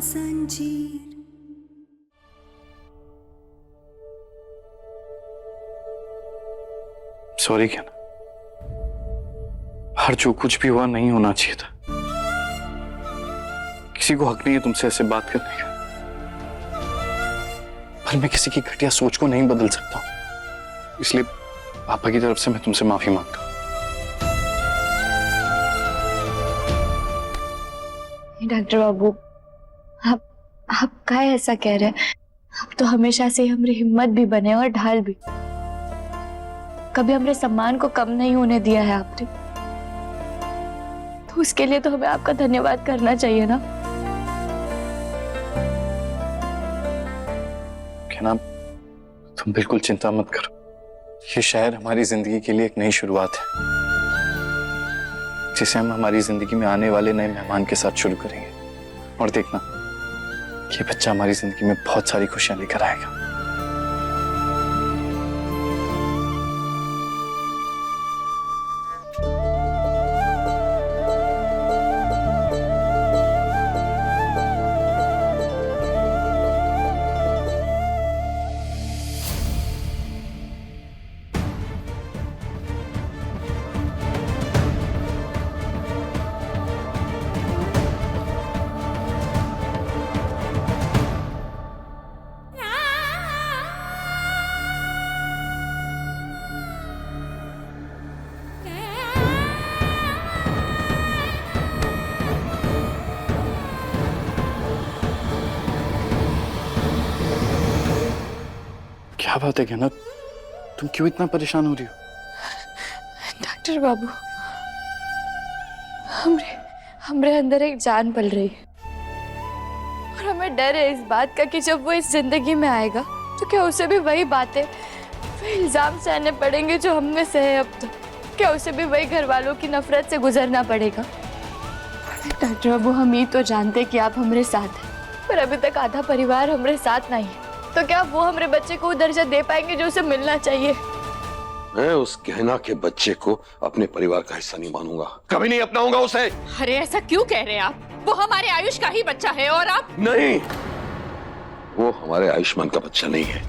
जंजीर। सॉरी क्या ना, हर जो कुछ भी हुआ नहीं होना चाहिए था। किसी को हक नहीं है तुमसे ऐसे बात करने का, पर मैं किसी की घटिया सोच को नहीं बदल सकता, इसलिए पापा की तरफ से मैं तुमसे माफी मांगता हूं। डॉक्टर बाबू, आप क्या ऐसा कह रहे हैं? आप तो हमेशा से ही हमारी हिम्मत भी बने और ढाल भी। कभी हमारे सम्मान को कम नहीं होने दिया है आपने, तो उसके लिए तो हमें आपका धन्यवाद करना चाहिए ना। क्या ना, तुम बिल्कुल चिंता मत करो, ये शहर हमारी जिंदगी के लिए एक नई शुरुआत है, जिसे हम हमारी जिंदगी में आने वाले नए मेहमान के साथ शुरू करेंगे। और देखना, ये बच्चा हमारी जिंदगी में बहुत सारी खुशियां लेकर आएगा। क्या बात है कहना, तुम क्यों इतना परेशान हो रही हो? डॉक्टर बाबू, हमरे अंदर एक जान पल रही है और हमें डर है इस बात का कि जब वो इस जिंदगी में आएगा तो क्या उसे भी वही बातें, वही इल्जाम सहने पड़ेंगे जो हमने सहे अब तक? क्या उसे भी वही घर वालों की नफरत से गुजरना पड़ेगा? डॉक्टर बाबू, हम ये तो जानते कि आप हमारे साथ हैं, पर अभी तक आधा परिवार हमारे साथ नहीं है, तो क्या वो हमारे बच्चे को वो दर्जा दे पाएंगे जो उसे मिलना चाहिए? मैं उस गहना के बच्चे को अपने परिवार का हिस्सा नहीं मानूंगा, कभी नहीं अपनाऊंगा उसे। अरे ऐसा क्यों कह रहे हैं आप? वो हमारे आयुष का ही बच्चा है और आप नहीं, वो हमारे आयुष्मान का बच्चा नहीं है।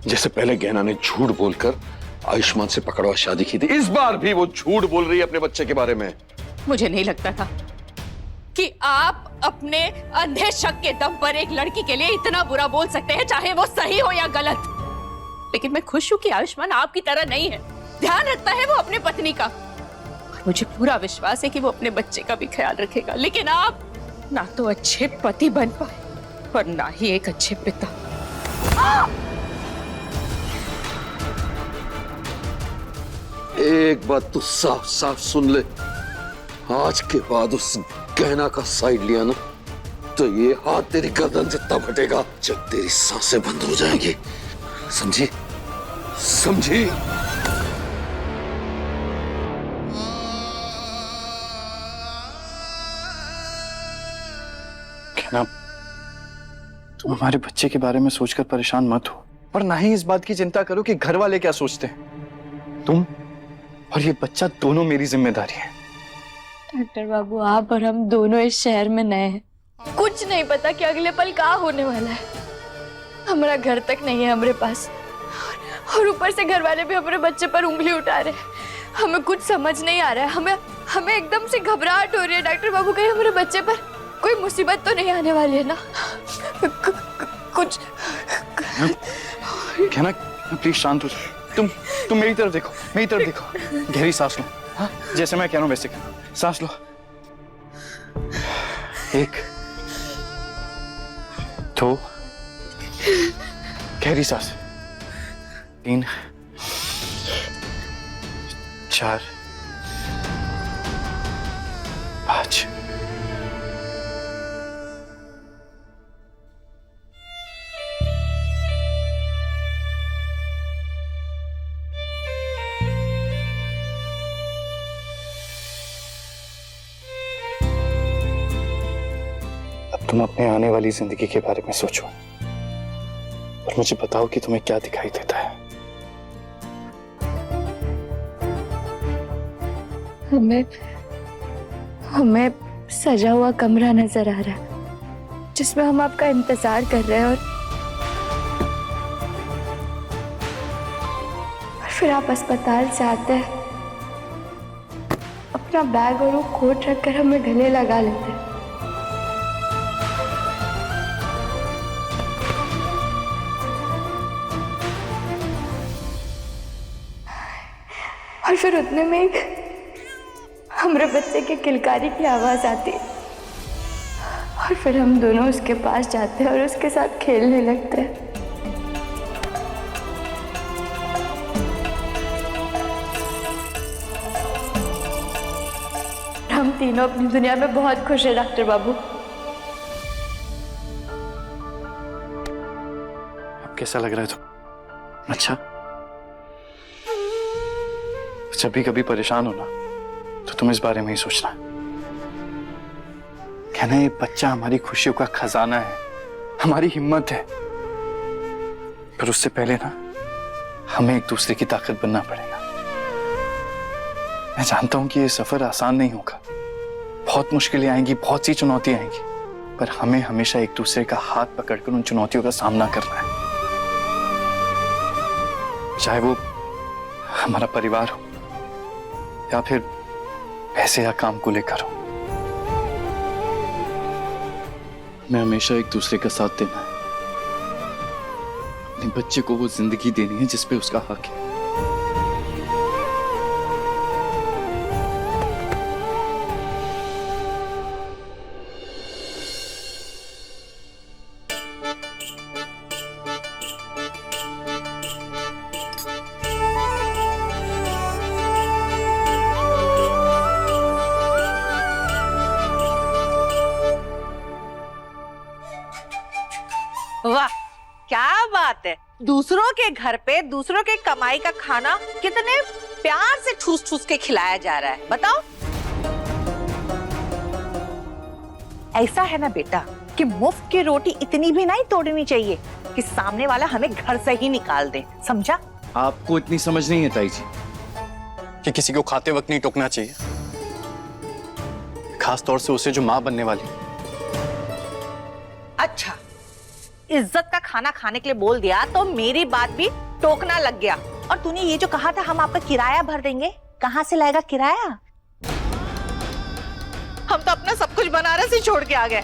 जैसे पहले गहना ने झूठ बोलकर आयुष्मान से पकड़वा शादी की थी, इस बार भी वो झूठ बोल रही है अपने बच्चे के बारे में। मुझे नहीं लगता था कि आप अपने अंधे शक के दम पर एक लड़की के लिए इतना बुरा बोल सकते हैं, चाहे वो सही हो या गलत। लेकिन मैं खुश हूं कि आयुष्मान आपकी तरह नहीं है, ध्यान रखता है वो अपने पत्नी का, और मुझे पूरा विश्वास है कि वो अपने बच्चे का भी ख्याल रखेगा। लेकिन आप ना तो अच्छे पति बन पाए और ना ही एक अच्छे पिता। एक बात तो साफ साफ सुन ले, आज के बाद उस गहना का साइड लिया ना तो ये हाथ तेरी गर्दन से तब हटेगा जब तेरी सांसें बंद हो जाएंगी, समझी? समझी? कहना, तुम हमारे बच्चे के बारे में सोचकर परेशान मत हो, और ना ही इस बात की चिंता करो कि घर वाले क्या सोचते हैं। तुम और ये बच्चा दोनों मेरी जिम्मेदारी है। डॉक्टर बाबू, आप और हम दोनों इस शहर में नए हैं, कुछ नहीं पता कि अगले पल क्या होने वाला है। हमारा घर तक नहीं है हमारे पास, और ऊपर से घर वाले भी हमारे बच्चे पर उंगली उठा रहे हैं। हमें कुछ समझ नहीं आ रहा है, हमें एकदम से घबराहट हो रही है। डॉक्टर बाबू, कहीं हमारे बच्चे पर कोई मुसीबत तो नहीं आने वाली है ना? कुछ कहना, प्लीज शांत हो जाओ। तुम मेरी तरफ देखो, मेरी तरफ देखो, गहरी सांस लो। हाँ, जैसे मैं कह रहा हूं वैसे करो, सांस लो। 1 2, गहरी सांस, 3 4 5। तुम अपने आने वाली जिंदगी के बारे में सोचो और मुझे बताओ कि तुम्हें क्या दिखाई देता है। हमें सजा हुआ कमरा नजर आ रहा है, जिसमें हम आपका इंतजार कर रहे हैं और फिर आप अस्पताल से आते हैं, अपना बैग और वो कोट रखकर हमें गले लगा लेते हैं। और फिर उतने में एक हमारे बच्चे के किलकारी की आवाज आती है और फिर हम दोनों उसके पास जाते हैं और उसके साथ खेलने लगते हैं। हम तीनों अपनी दुनिया में बहुत खुश हैं डॉक्टर बाबू। अब कैसा लग रहा है तो? अच्छा, जब भी कभी परेशान हो ना तो तुम इस बारे में ही सोचना। कहना ये बच्चा हमारी खुशियों का खजाना है, हमारी हिम्मत है, पर उससे पहले ना हमें एक दूसरे की ताकत बनना पड़ेगा। मैं जानता हूं कि ये सफर आसान नहीं होगा, बहुत मुश्किलें आएंगी, बहुत सी चुनौतियां आएंगी, पर हमें हमेशा एक दूसरे का हाथ पकड़कर उन चुनौतियों का सामना करना है। चाहे वो हमारा परिवार हो या फिर पैसे या काम को लेकर हो, मैं हमेशा एक दूसरे का साथ देना है। अपने बच्चे को वो जिंदगी देनी है जिस पे उसका हक है। वाह, क्या बात है। दूसरों के घर पे दूसरों के कमाई का खाना कितने प्यार से ठूस ठूस के खिलाया जा रहा है, बताओ। ऐसा है ना बेटा कि मुफ्त की रोटी इतनी भी नहीं तोड़नी चाहिए कि सामने वाला हमें घर से ही निकाल दे, समझा? आपको इतनी समझ नहीं है ताई जी कि किसी को खाते वक्त नहीं टोकना चाहिए, खास तौर से उसे जो मां बनने वाली। अच्छा, इज्जत का खाना खाने के लिए बोल दिया तो मेरी बात भी टोकना लग गया। और तूने ये जो कहा था हम आपका किराया भर देंगे, कहां से लाएगा किराया? हम तो अपना सब कुछ बनारस ही छोड़ के आ गए।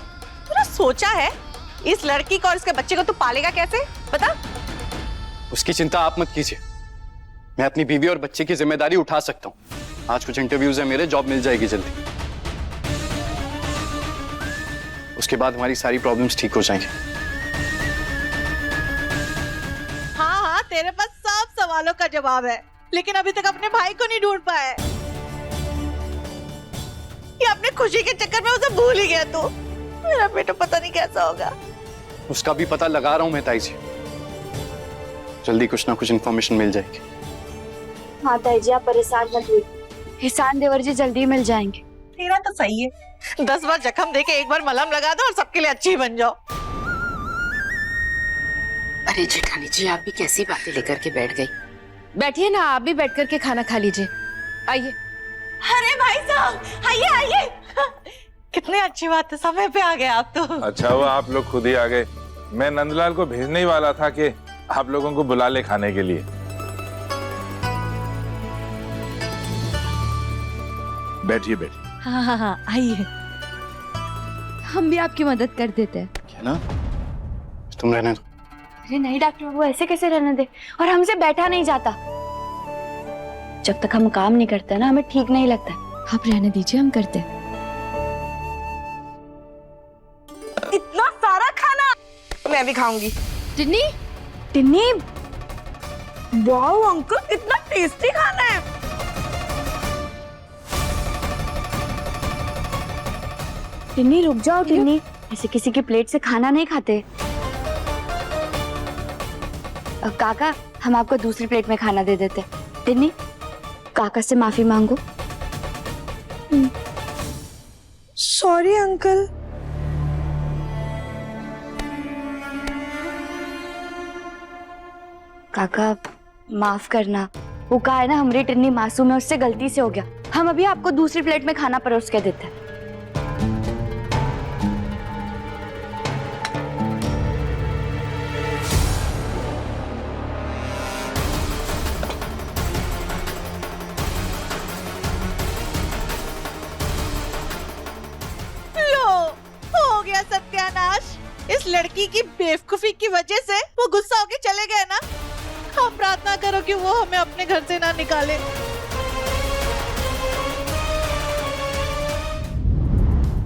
तूने सोचा है इस लड़की को और इसके बच्चे को तू पालेगा कैसे, बता? उसकी चिंता आप मत कीजिए, मैं अपनी बीवी और बच्चे की जिम्मेदारी उठा सकता हूँ। आज कुछ इंटरव्यूज है मेरे, जॉब मिल जाएगी जल्दी। उसके बाद हमारी सारी प्रॉब्लम्स ठीक हो जाएंगी। हाँ, तेरे पास सब सवालों का जवाब है, लेकिन अभी तक अपने भाई को नहीं ढूंढ पाया है। ये अपने खुशी के चक्कर में उसे भूल ही गया तू। मेरा बेटा पता नहीं कैसा होगा। उसका भी पता लगा रहा हूं मैं ताई जी, जल्दी कुछ ना कुछ इन्फॉर्मेशन मिल जाएगी। हाँ ताई जी, आप परेशान मत होइए, एहसान देवर जी जल्दी मिल जाएंगे। तेरा तो सही है, 10 बार जख्म देके एक बार मलहम लगा दो और सबके लिए अच्छी बन जाओ। अरे जेठानी जी, आप भी कैसी बातें लेकर के बैठ गई। बैठिए ना, आप भी बैठ कर के खाना खा लीजिए। आइए। अरे भाई साहब, आइए आइए। कितनी अच्छी बात है, समय पे आ गए आप तो। अच्छा हुआ आप लोग खुद ही आ गए। मैं नंदलाल को भेजने ही वाला था कि आप लोगों को बुला ले खाने के लिए। बैठिए बैठिए। हाँ हाँ हाँ, आइए। हम भी आपकी मदद कर देते हैं। क्या ना, तुम रहने दो। अरे नहीं डॉक्टर बाबू, ऐसे कैसे रहने दे, और हमसे बैठा नहीं जाता। जब तक हम काम नहीं करते ना हमें ठीक नहीं लगता। आप रहने दीजिए, हम करते। इतना सारा खाना मैं भी खाऊंगी। टिन्नी, टिन्नी, वाओ अंकल, इतना टेस्टी खाना है। टिन्नी रुक जाओ। टिन्नी, ऐसे किसी की प्लेट से खाना नहीं खाते। काका, हम आपको दूसरी प्लेट में खाना दे देते। टिन्नी, काका से माफी मांगो। Sorry uncle. काका माफ करना, वो कहा है ना हमारी टिन्नी मासूम है, उससे गलती से हो गया। हम अभी आपको दूसरी प्लेट में खाना परोस के देते हैं। लड़की की बेवकूफी की वजह से वो गुस्सा होके चले गए ना। आप प्रार्थना करो कि वो हमें अपने घर से ना निकाले।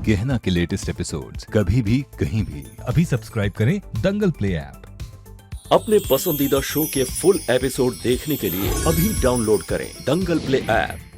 गहना के लेटेस्ट एपिसोड्स कभी भी कहीं भी अभी सब्सक्राइब करें दंगल प्ले ऐप। अपने पसंदीदा शो के फुल एपिसोड देखने के लिए अभी डाउनलोड करें दंगल प्ले ऐप।